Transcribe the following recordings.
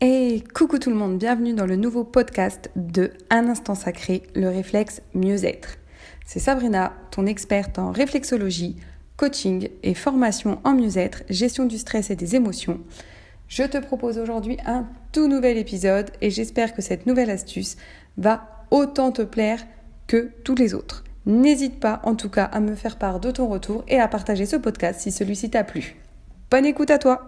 Et coucou tout le monde, bienvenue dans le nouveau podcast de Un instant sacré, le réflexe mieux-être. C'est Sabrina, ton experte en réflexologie, coaching et formation en mieux-être, gestion du stress et des émotions. Je te propose aujourd'hui un tout nouvel épisode et j'espère que cette nouvelle astuce va autant te plaire que tous les autres. N'hésite pas en tout cas à me faire part de ton retour et à partager ce podcast si celui-ci t'a plu. Bonne écoute à toi!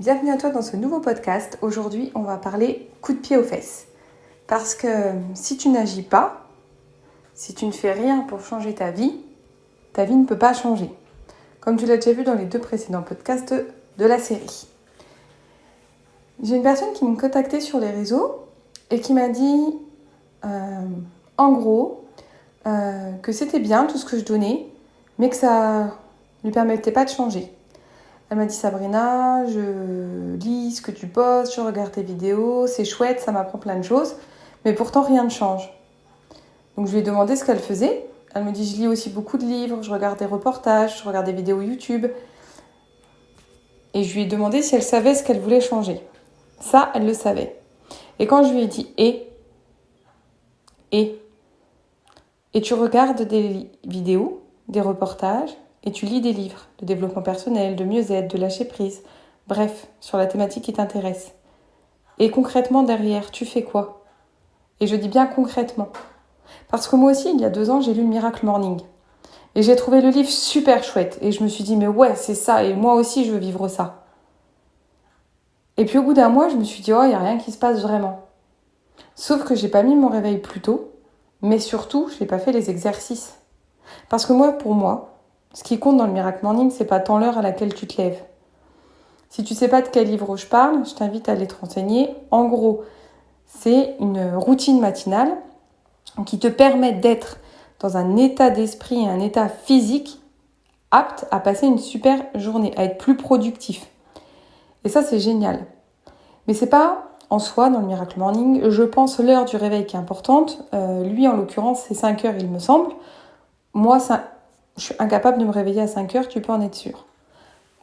Bienvenue à toi dans ce nouveau podcast. Aujourd'hui, on va parler coup de pied aux fesses. Parce que si tu n'agis pas, si tu ne fais rien pour changer ta vie ne peut pas changer. Comme tu l'as déjà vu dans les 2 précédents podcasts de la série. J'ai une personne qui m'a contactée sur les réseaux et qui m'a dit, en gros, que c'était bien tout ce que je donnais, mais que ça ne lui permettait pas de changer. Elle m'a dit Sabrina, je lis ce que tu postes, je regarde tes vidéos, c'est chouette, ça m'apprend plein de choses, mais pourtant rien ne change. Donc je lui ai demandé ce qu'elle faisait. Elle me dit je lis aussi beaucoup de livres, je regarde des reportages, je regarde des vidéos YouTube. Et je lui ai demandé si elle savait ce qu'elle voulait changer. Ça, elle le savait. Et quand je lui ai dit et tu regardes des vidéos, des reportages, et tu lis des livres de développement personnel, de mieux-être, de lâcher prise, bref, sur la thématique qui t'intéresse. Et concrètement derrière, tu fais quoi? Et je dis bien concrètement. Parce que moi aussi, il y a 2 ans, j'ai lu Miracle Morning. Et j'ai trouvé le livre super chouette. Et je me suis dit, mais ouais, c'est ça, et moi aussi, je veux vivre ça. Et puis au bout d'un mois, je me suis dit, oh, il n'y a rien qui se passe vraiment. Sauf que j'ai pas mis mon réveil plus tôt, mais surtout, je n'ai pas fait les exercices. Parce que pour moi, ce qui compte dans le Miracle Morning, c'est pas tant l'heure à laquelle tu te lèves. Si tu sais pas de quel livre je parle, je t'invite à aller te renseigner. En gros, c'est une routine matinale qui te permet d'être dans un état d'esprit et un état physique apte à passer une super journée, à être plus productif. Et ça, c'est génial. Mais c'est pas en soi, dans le Miracle Morning, je pense l'heure du réveil qui est importante. Lui, en l'occurrence, c'est 5 heures, il me semble. Moi, je suis incapable de me réveiller à 5 heures, tu peux en être sûr.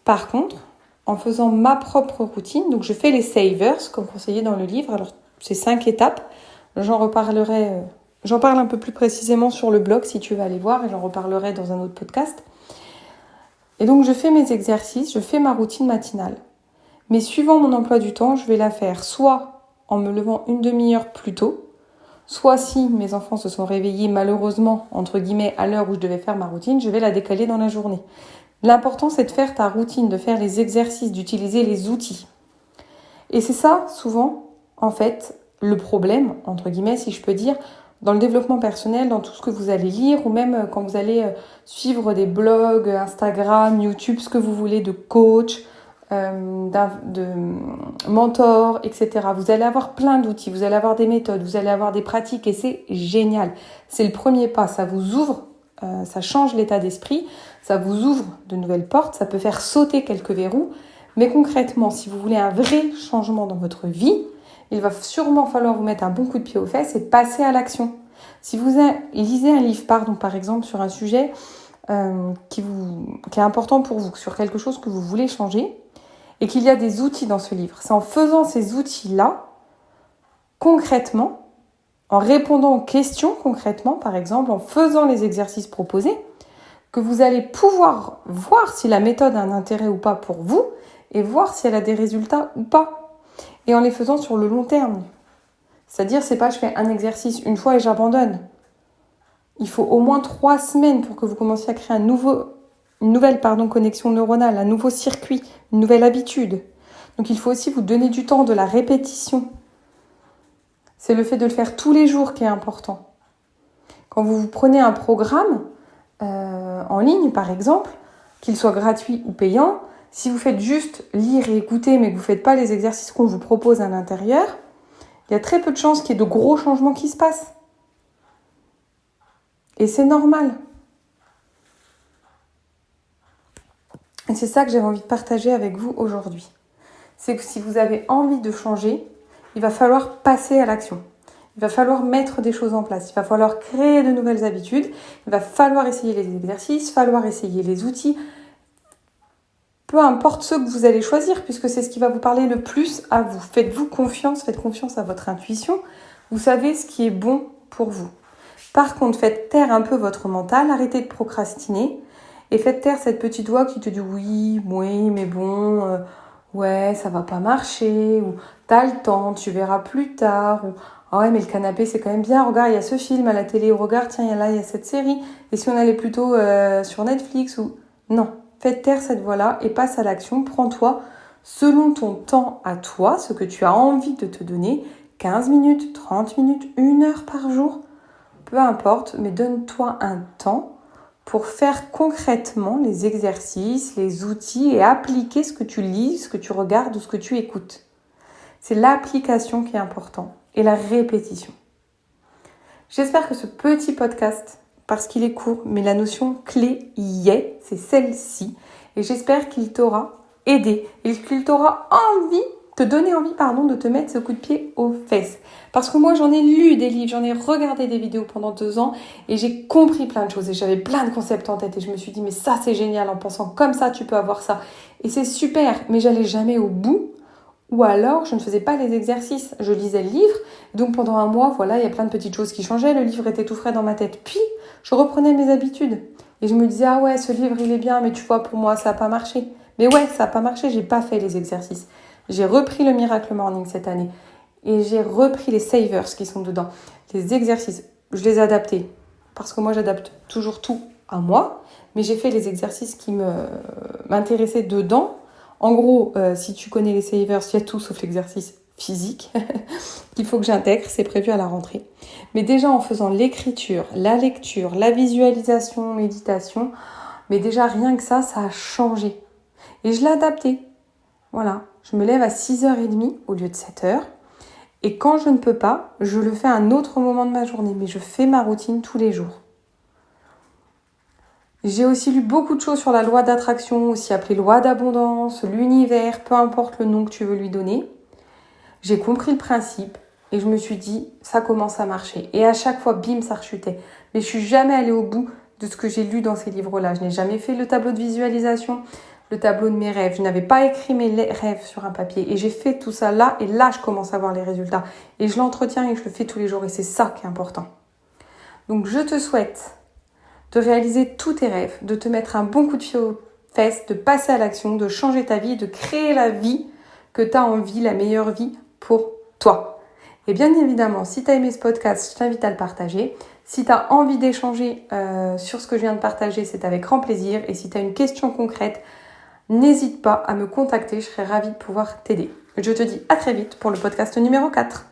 Par contre, en faisant ma propre routine, donc je fais les savers, comme conseillé dans le livre. Alors, c'est 5 étapes. J'en parle un peu plus précisément sur le blog si tu veux aller voir, et j'en reparlerai dans un autre podcast. Et donc, je fais mes exercices, je fais ma routine matinale. Mais suivant mon emploi du temps, je vais la faire soit en me levant une demi-heure plus tôt, soit si mes enfants se sont réveillés malheureusement, entre guillemets, à l'heure où je devais faire ma routine, je vais la décaler dans la journée. L'important, c'est de faire ta routine, de faire les exercices, d'utiliser les outils. Et c'est ça, souvent, en fait, le problème, entre guillemets, si je peux dire, dans le développement personnel, dans tout ce que vous allez lire, ou même quand vous allez suivre des blogs, Instagram, YouTube, ce que vous voulez, de coach, de mentor, etc. Vous allez avoir plein d'outils, vous allez avoir des méthodes, vous allez avoir des pratiques et c'est génial. C'est le premier pas, ça vous ouvre, ça change l'état d'esprit, ça vous ouvre de nouvelles portes, ça peut faire sauter quelques verrous. Mais concrètement, si vous voulez un vrai changement dans votre vie, il va sûrement falloir vous mettre un bon coup de pied aux fesses et passer à l'action. Si vous lisez un livre, par exemple, sur un sujet qui est important pour vous, sur quelque chose que vous voulez changer, et qu'il y a des outils dans ce livre. C'est en faisant ces outils-là, concrètement, en répondant aux questions concrètement, par exemple, en faisant les exercices proposés, que vous allez pouvoir voir si la méthode a un intérêt ou pas pour vous, et voir si elle a des résultats ou pas. Et en les faisant sur le long terme. C'est-à-dire, c'est pas je fais un exercice une fois et j'abandonne. Il faut au moins 3 semaines pour que vous commenciez à créer une nouvelle connexion neuronale, un nouveau circuit, une nouvelle habitude. Donc il faut aussi vous donner du temps, de la répétition. C'est le fait de le faire tous les jours qui est important. Quand vous prenez un programme en ligne, par exemple, qu'il soit gratuit ou payant, si vous faites juste lire et écouter, mais que vous ne faites pas les exercices qu'on vous propose à l'intérieur, il y a très peu de chances qu'il y ait de gros changements qui se passent. Et c'est normal. Et c'est ça que j'avais envie de partager avec vous aujourd'hui. c'est que si vous avez envie de changer, il va falloir passer à l'action. Il va falloir mettre des choses en place. Il va falloir créer de nouvelles habitudes. Il va falloir essayer les exercices, falloir essayer les outils. Peu importe ceux que vous allez choisir, puisque c'est ce qui va vous parler le plus à vous. Faites-vous confiance, faites confiance à votre intuition. Vous savez ce qui est bon pour vous. Par contre, faites taire un peu votre mental, arrêtez de procrastiner et faites taire cette petite voix qui te dit oui, mais bon, ouais, ça va pas marcher, ou t'as le temps, tu verras plus tard, ou ah ouais, mais le canapé c'est quand même bien, regarde, il y a ce film à la télé, ou regarde, tiens, il y a cette série, et si on allait plutôt sur Netflix, ou... Non, faites taire cette voix-là et passe à l'action, prends-toi selon ton temps à toi, ce que tu as envie de te donner, 15 minutes, 30 minutes, 1 heure par jour, peu importe, mais donne-toi un temps pour faire concrètement les exercices, les outils et appliquer ce que tu lis, ce que tu regardes ou ce que tu écoutes. C'est l'application qui est important et la répétition. J'espère que ce petit podcast, parce qu'il est court, mais la notion clé y est, c'est celle-ci, et j'espère qu'il t'aura aidé et qu'il t'aura donné envie de te mettre ce coup de pied aux fesses. Parce que moi, j'en ai lu des livres, j'en ai regardé des vidéos pendant 2 ans et j'ai compris plein de choses et j'avais plein de concepts en tête et je me suis dit, mais ça, c'est génial, en pensant comme ça, tu peux avoir ça. Et c'est super, mais j'allais jamais au bout ou alors je ne faisais pas les exercices. Je lisais le livre, donc pendant 1 mois, voilà, il y a plein de petites choses qui changeaient, le livre était tout frais dans ma tête. Puis, je reprenais mes habitudes et je me disais, ah ouais, ce livre, il est bien, mais tu vois, pour moi, ça n'a pas marché. Mais ouais, ça n'a pas marché, j'ai pas fait les exercices. J'ai repris le Miracle Morning cette année et j'ai repris les savers qui sont dedans. Les exercices, je les ai adaptés parce que moi j'adapte toujours tout à moi, mais j'ai fait les exercices qui m'intéressaient dedans. En gros, si tu connais les savers, il y a tout sauf l'exercice physique qu'il faut que j'intègre, c'est prévu à la rentrée. Mais déjà en faisant l'écriture, la lecture, la visualisation, méditation, mais déjà rien que ça a changé. Et je l'ai adapté. Voilà, je me lève à 6h30 au lieu de 7h. Et quand je ne peux pas, je le fais à un autre moment de ma journée. Mais je fais ma routine tous les jours. J'ai aussi lu beaucoup de choses sur la loi d'attraction, aussi appelée loi d'abondance, l'univers, peu importe le nom que tu veux lui donner. J'ai compris le principe et je me suis dit, ça commence à marcher. Et à chaque fois, bim, ça rechutait. Mais je suis jamais allée au bout de ce que j'ai lu dans ces livres-là. Je n'ai jamais fait le tableau de visualisation, le tableau de mes rêves. Je n'avais pas écrit mes rêves sur un papier. Et j'ai fait tout ça là. Et là, je commence à voir les résultats. Et je l'entretiens et je le fais tous les jours. Et c'est ça qui est important. Donc, je te souhaite de réaliser tous tes rêves, de te mettre un bon coup de pied aux fesses, de passer à l'action, de changer ta vie, de créer la vie que tu as envie, la meilleure vie pour toi. Et bien évidemment, si tu as aimé ce podcast, je t'invite à le partager. Si tu as envie d'échanger sur ce que je viens de partager, c'est avec grand plaisir. Et si tu as une question concrète, n'hésite pas à me contacter, je serai ravie de pouvoir t'aider. Je te dis à très vite pour le podcast numéro 4.